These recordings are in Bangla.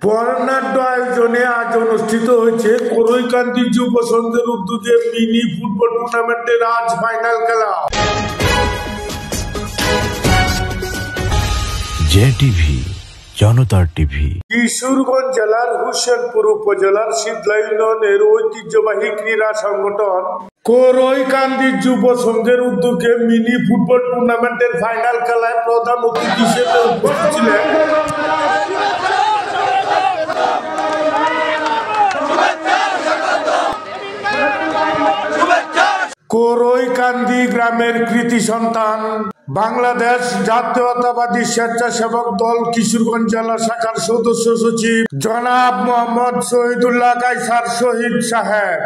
বর্ণাঢ্য আয়োজনে আজ অনুষ্ঠিত হয়েছে করইকান্দি যুব সংঘের উদ্যোগে মিনি ফুটবল টুর্নামেন্টের আজ ফাইনাল খেলা। জেটিভি জনতার টিভি। কিশোরগঞ্জ জেলার হুসেনপুর উপজেলার শীতলা ইউনিয়নের ঐতিহ্যবাহী ক্রীড়া সংগঠন করইকান্দি যুব সংঘের উদ্যোগে মিনি ফুটবল টুর্নামেন্টের ফাইনাল খেলায় প্রধান অতিথি হিসেবে উপস্থিত ছিলেন করইকান্দি গ্রামের কৃতি সন্তান বাংলাদেশ জাতীয়তাবাদী স্বেচ্ছাসেবক দল কিশোরগঞ্জ জেলা শাখার সদস্য সচিব জনাব মোহাম্মদ শহীদুল্লাহ কায়সার শহীদ সাহেব।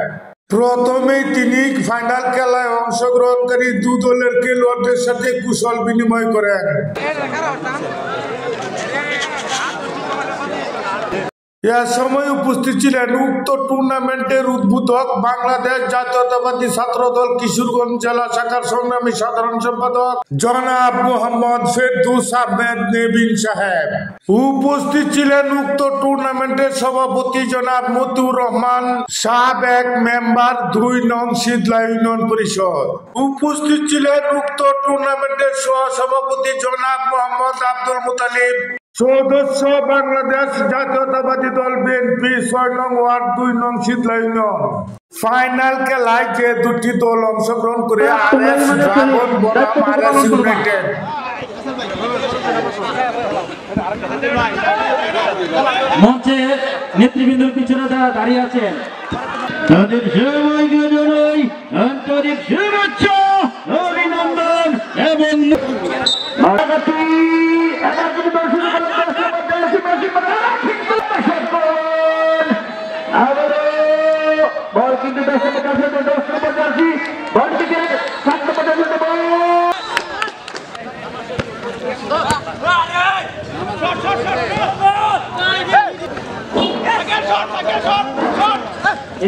প্রথমেই তিনি ফাইনাল খেলায় অংশগ্রহণকারী দু দলের খেলোয়াড়দের সাথে কুশল বিনিময় করেন। এ সময় উপস্থিত ছিলেন উক্ত টুর্নামেন্টের উদ্বোধক বাংলাদেশ জাতীয়তাবাদী ছাত্র দল কিশোরগঞ্জ জেলা শাখার সংগ্রামী সাধারণ সম্পাদক জনাব মোহাম্মদ ফেরদৌস আহমেদ নেবিন সাহেব। উপস্থিত ছিলেন উক্ত টুর্নামেন্টের সভাপতি জনাব মতিউর রহমান সাবেক মেম্বার 2 নং শীতলা ইউনিয়ন পরিষদ। উপস্থিত ছিলেন উক্ত টুর্নামেন্টের সহসভাপতি জনাব মোহাম্মদ আব্দুল মুতালিব, সদস্য বাংলাদেশ জাতীয়তাবাদী দল বিএনপি 6 নং ওয়ার্ড 2 নং শীতলা ইউনিয়ন। ফাইনাল খেলায় যে দুটি দল অংশগ্রহণ করে আরএস ড্রাগন বনাম আরএস ইউনাইটেড। মঞ্চে নেতৃবৃন্দ পিছনে দাঁড়িয়ে আছেন, তাদের সবাইকে জানাই আন্তরিক শুভেচ্ছা, অভিনন্দন এবং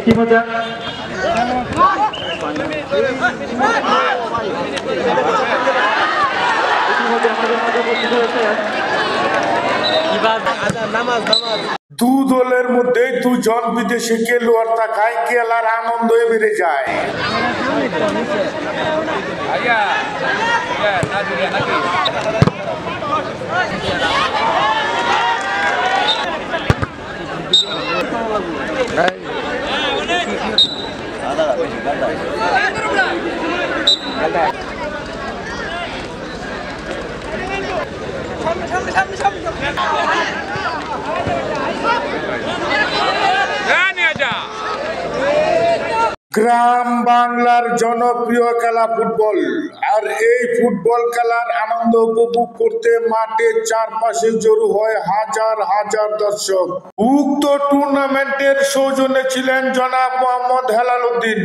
ইতিমধ্যে দু দলের মধ্যে দুজন বিদেশি খেলোয়াড় থাকায় খেলার আনন্দ বেড়ে যায়। গ্রাম বাংলার জনপ্রিয় খেলা ফুটবল, আর এই ফুটবল খেলার আনন্দ উপভোগ করতে মাঠের চারপাশে জড়ো হয় হাজার হাজার দর্শক। উক্ত টুর্নামেন্টের সৌজন্যে ছিলেন জনাব মোহাম্মদ হেলাল উদ্দিন।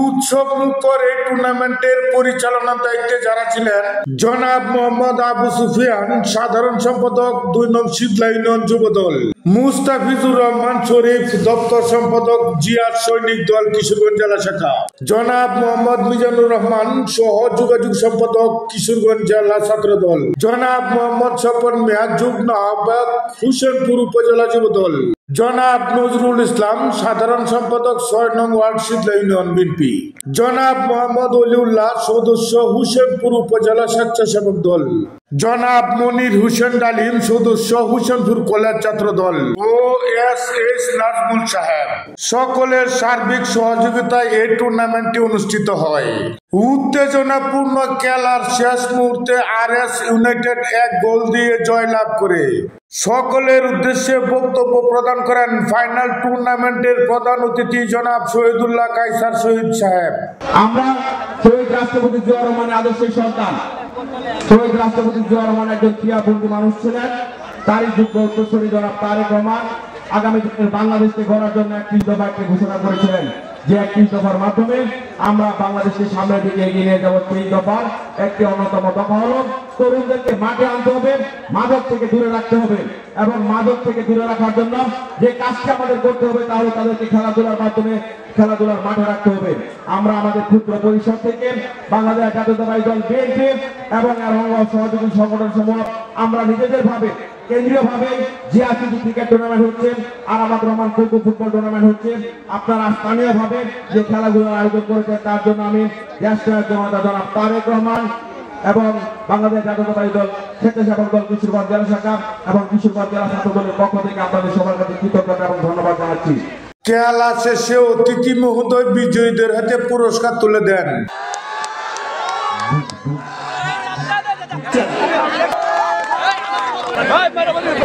উৎসব মুখর এই টুর্নামেন্টের পরিচালনার দায়িত্বে যারা ছিলেন জনাব মোহাম্মদ আবু সুফিয়ান, সাধারণ সম্পাদক 2 নং শীতলা ইউনিয়ন যুব দল, মুস্তাফিজুর রহমান শরীফ, দপ্তর সম্পাদক জিয়ার সৈনিক দল কিশোরগঞ্জ জেলা শাখা, জনাব মোহাম্মদ মিজানুর রহমান সহ যোগাযোগ সম্পাদক কিশোরগঞ্জ জেলা ছাত্র দল, জনাব মোহাম্মদ স্বপন মিয়া যুগ্ম আহ্বায়ক হুসেনপুর উপজেলা যুব দল, জনাব নজরুল ইসলাম সাধারণ সম্পাদক 6 নং ওয়ার্ড শীতলা ইউনিয়ন বিএনপি, জনাব মোহাম্মদ অলিউল্লাহ সদস্য হুসেনপুর উপজেলা স্বেচ্ছাসেবক দল, জনাব মনির হোসেন ডালিম সদস্য হুসেনপুর কলেজ ছাত্র দল ও এস নাজমুল সাহেব। সকলের সার্বিক সহযোগিতায় এই টুর্নামেন্টটি অনুষ্ঠিত হয়। উত্তেজনাপূর্ণ খেলার শেষ মুহূর্তে আরএস ইউনাইটেড 1 গোল দিয়ে জয়লাভ করে। সকলের উদ্দেশ্যে বক্তব্য প্রদান করেন ফাইনাল টুর্নামেন্টের প্রধান অতিথি জনাব শহীদুল্লাহ কায়সার শহীদ সাহেব। আমরা শহীদ রাষ্ট্রপতি জিয়া রহমানের আদর্শের সন্তান। শহীদ রাষ্ট্রপতি জিয়া রহমান একজন ক্রিয়াবন্দী মানুষ ছিলেন। তারই যোগ্য উত্তরসূরি জনাব তারেক রহমান আগামী দিনের বাংলাদেশকে গড়ার জন্য 31 দফা ঘোষণা করেছিলেন, যে 31 দফার মাধ্যমে আমরা বাংলাদেশকে সামনের দিকে এগিয়ে নিয়ে যাবো। সেই দফার একটি অন্যতম দফা হলো তরুণদেরকে মাঠে আনতে হবে, মাদক থেকে দূরে রাখতে হবে এবং মাদক থেকে দূরে রাখার জন্য যে কাজটি আমাদের করতে হবে তা হলো তাদেরকে খেলাধুলার মাধ্যমে খেলাধুলার মাঠে রাখতে হবে। আমরা আমাদের ক্ষুদ্র পরিষদ থেকে বাংলাদেশ জাতীয়তাবাদী দল বিএনপি এবং এর অঙ্গ সহযোগী সংগঠন সমূহ আমরা নিজেদের ভাবে কেন্দ্রীয় ভাবে জিয়াসিসি ক্রিকেট টুর্নামেন্ট হচ্ছে, আরামাত রহমান খোখো ফুটবল টুর্নামেন্ট হচ্ছে, আপনারা স্থানীয় ভাবে যে খেলাগুলোর আয়োজন করেছেন তার জন্য আমি জ্যেষ্ঠ জনতা জনাব তারেক রহমান এবং বাংলাদেশ জাতীয়তাবাদী দল স্বেচ্ছাসেবক দল কিশোরগঞ্জ জেলা শাখা এবং কিশোরগঞ্জ জেলা ছাত্র দলের পক্ষ থেকে আপনাদের সবার কাছে কৃতজ্ঞতা এবং ধন্যবাদ জানাচ্ছি। খেলা শেষে অতিথি মহোদয় বিজয়ীদের হাতে পুরস্কার তুলে দেন।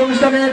অনুষ্ঠানের